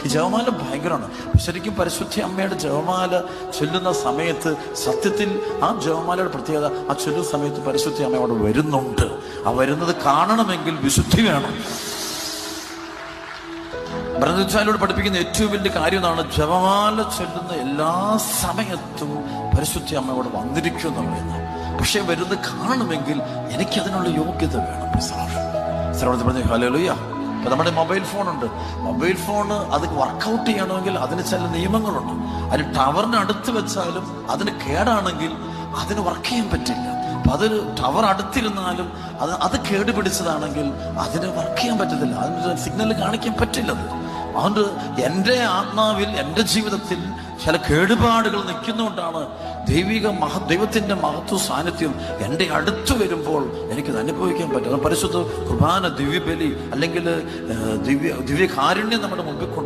ഈ ജപമാല ഭയങ്കരമാണ്. ശരിക്കും പരിശുദ്ധ അമ്മയുടെ ജപമാല ചൊല്ലുന്ന സമയത്ത് സത്യത്തിൽ ആ ജപമാലയുടെ പ്രത്യേകത, ആ ചൊല്ലുന്ന സമയത്ത് പരിശുദ്ധ അമ്മ അവിടെ വരുന്നുണ്ട്. ആ വരുന്നത് കാണണമെങ്കിൽ വിശുദ്ധി വേണം. ബ്രഹ്മചാരിയോട് പഠിപ്പിക്കുന്ന ഏറ്റവും വലിയ കാര്യം എന്നാണ്, ജപമാല ചൊല്ലുന്ന എല്ലാ സമയത്തും പരിശുദ്ധ അമ്മ അവിടെ വന്നിരിക്കും എന്ന് പറയുന്നത്. പക്ഷെ വരുന്നത് കാണണമെങ്കിൽ എനിക്കതിനുള്ള യോഗ്യത വേണം. പറഞ്ഞു ഹല്ലേലൂയ. ഇപ്പൊ നമ്മുടെ മൊബൈൽ ഫോണുണ്ട്. മൊബൈൽ ഫോൺ അത് വർക്കൗട്ട് ചെയ്യണമെങ്കിൽ അതിന് ചില നിയമങ്ങളുണ്ട്. അതിന് ടവറിന് അടുത്ത് വെച്ചാലും അതിന് കേടാണെങ്കിൽ അതിന് വർക്ക് ചെയ്യാൻ പറ്റില്ല. അപ്പൊ അതൊരു ടവർ അടുത്തിരുന്നാലും അത് കേടുപിടിച്ചതാണെങ്കിൽ അതിന് വർക്ക് ചെയ്യാൻ പറ്റത്തില്ല, അതിന് സിഗ്നൽ കാണിക്കാൻ പറ്റില്ലത്. അതുകൊണ്ട് എൻ്റെ ആത്മാവിൽ, എൻ്റെ ജീവിതത്തിൽ ചില കേടുപാടുകൾ നിൽക്കുന്നതുകൊണ്ടാണ് ദൈവത്തിൻ്റെ മഹത്വ സാന്നിധ്യം എൻ്റെ അടുത്ത് വരുമ്പോൾ എനിക്കത് അനുഭവിക്കാൻ പറ്റും. പരിശുദ്ധ കുർബാന, ദിവ്യബലി അല്ലെങ്കിൽ ദിവ്യകാരുണ്യം നമ്മുടെ മുമ്പിൽ കൊണ്ട്